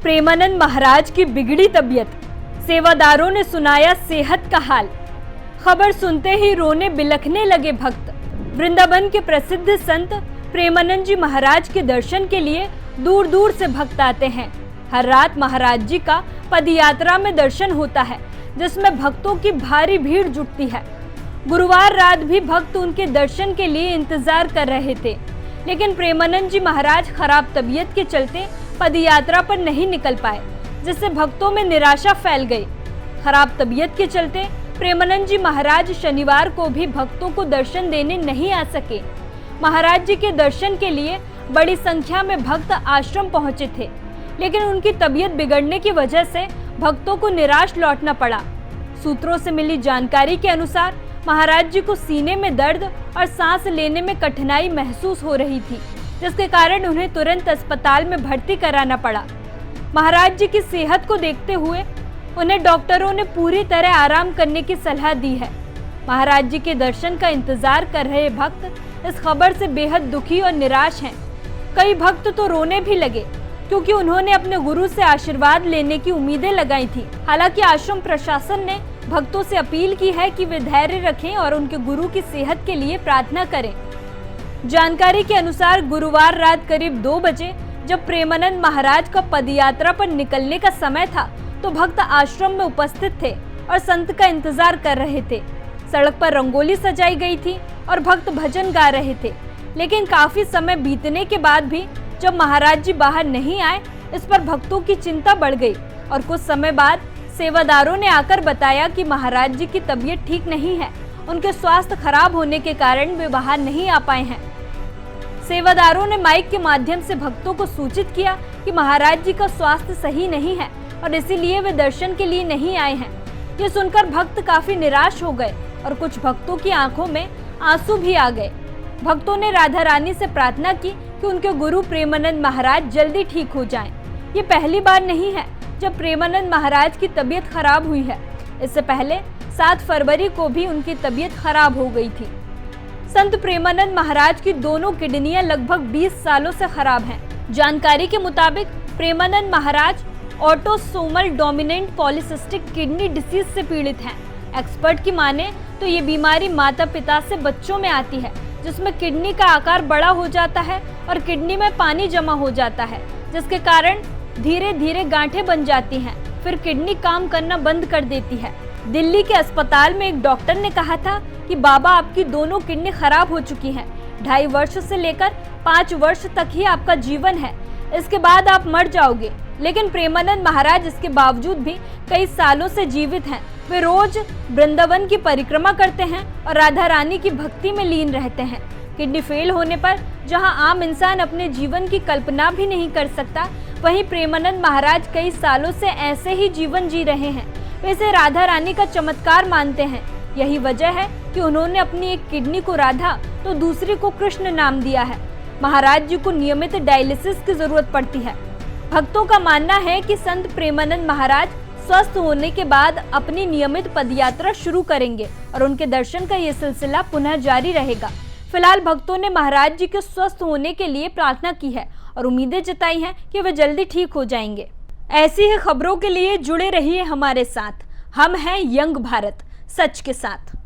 प्रेमानंद महाराज की बिगड़ी तबीयत, सेवादारों ने सुनाया सेहत का हाल। खबर सुनते ही रोने बिलखने लगे भक्त। वृंदावन के प्रसिद्ध संत प्रेमानंद जी महाराज के दर्शन के लिए दूर दूर से भक्त आते हैं। हर रात महाराज जी का पदयात्रा में दर्शन होता है, जिसमें भक्तों की भारी भीड़ जुटती है। गुरुवार रात भी भक्त उनके दर्शन के लिए इंतजार कर रहे थे, लेकिन प्रेमानंद जी महाराज खराब तबीयत के चलते पदयात्रा पर नहीं निकल पाए, जिससे भक्तों में निराशा फैल गई। खराब तबीयत के चलते प्रेमानंद जी महाराज शनिवार को भी भक्तों को दर्शन देने नहीं आ सके। महाराज जी के दर्शन के लिए बड़ी संख्या में भक्त आश्रम पहुंचे थे, लेकिन उनकी तबीयत बिगड़ने की वजह से भक्तों को निराश लौटना पड़ा। सूत्रों से मिली जानकारी के अनुसार महाराज जी को सीने में दर्द और सांस लेने में कठिनाई महसूस हो रही थी, जिसके कारण उन्हें तुरंत अस्पताल में भर्ती कराना पड़ा। महाराज जी की सेहत को देखते हुए उन्हें डॉक्टरों ने पूरी तरह आराम करने की सलाह दी है। महाराज जी के दर्शन का इंतजार कर रहे भक्त इस खबर से बेहद दुखी और निराश हैं। कई भक्त तो रोने भी लगे, क्योंकि उन्होंने अपने गुरु से आशीर्वाद लेने की उम्मीदें लगाई थी। हालांकि आश्रम प्रशासन ने भक्तों से अपील की है कि वे धैर्य रखें और उनके गुरु की सेहत के लिए प्रार्थना करें। जानकारी के अनुसार गुरुवार रात करीब 2 बजे जब प्रेमानंद महाराज का पदयात्रा पर निकलने का समय था, तो भक्त आश्रम में उपस्थित थे और संत का इंतजार कर रहे थे। सड़क पर रंगोली सजाई गई थी और भक्त भजन गा रहे थे, लेकिन काफी समय बीतने के बाद भी जब महाराज जी बाहर नहीं आए, इस पर भक्तों की चिंता बढ़ गई और कुछ समय बाद सेवादारों ने आकर बताया कि महाराज जी की तबीयत ठीक नहीं है। उनके स्वास्थ्य खराब होने के कारण वे बाहर नहीं आ पाए हैं। सेवादारों ने माइक के माध्यम से भक्तों को सूचित किया कि महाराज जी का स्वास्थ्य सही नहीं है और इसीलिए वे दर्शन के लिए नहीं आए हैं। ये सुनकर भक्त काफी निराश हो गए और कुछ भक्तों की आंखों में आंसू भी आ गए। भक्तों ने राधा रानी से प्रार्थना की कि उनके गुरु प्रेमानंद महाराज जल्दी ठीक हो जाएं। ये पहली बार नहीं है जब प्रेमानंद महाराज की तबीयत खराब हुई है। इससे पहले 7 फरवरी को भी उनकी तबीयत खराब हो गई थी। संत प्रेमानंद महाराज की दोनों किडनियां लगभग 20 सालों से खराब हैं। जानकारी के मुताबिक Premanand Maharaj autosomal dominant polycystic kidney disease से पीड़ित हैं। एक्सपर्ट की माने तो ये बीमारी माता पिता से बच्चों में आती है, जिसमें किडनी का आकार बड़ा हो जाता है और किडनी में पानी जमा हो जाता है, जिसके कारण धीरे धीरे गांठें बन जाती हैं। फिर किडनी काम करना बंद कर देती है। दिल्ली के अस्पताल में एक डॉक्टर ने कहा था कि बाबा, आपकी दोनों किडनी खराब हो चुकी हैं। 2.5 वर्ष से लेकर 5 वर्ष तक ही आपका जीवन है, इसके बाद आप मर जाओगे। लेकिन प्रेमानंद महाराज इसके बावजूद भी कई सालों से जीवित हैं। वे रोज वृंदावन की परिक्रमा करते हैं और राधा रानी की भक्ति में लीन रहते हैं। किडनी फेल होने पर जहां आम इंसान अपने जीवन की कल्पना भी नहीं कर सकता, वहीं प्रेमानंद महाराज कई सालों से ऐसे ही जीवन जी रहे हैं। वे इसे राधा रानी का चमत्कार मानते हैं। यही वजह है कि उन्होंने अपनी एक किडनी को राधा तो दूसरी को कृष्ण नाम दिया है। महाराज जी को नियमित डायलिसिस की जरूरत पड़ती है। भक्तों का मानना है कि संत प्रेमानंद महाराज स्वस्थ होने के बाद अपनी नियमित पदयात्रा शुरू करेंगे और उनके दर्शन का ये सिलसिला पुनः जारी रहेगा। फिलहाल भक्तों ने महाराज जी के स्वस्थ होने के लिए प्रार्थना की है और उम्मीदें जताई हैं कि वे जल्दी ठीक हो जाएंगे। ऐसी ही खबरों के लिए जुड़े रहिए हमारे साथ। हम हैं यंग भारत, सच के साथ।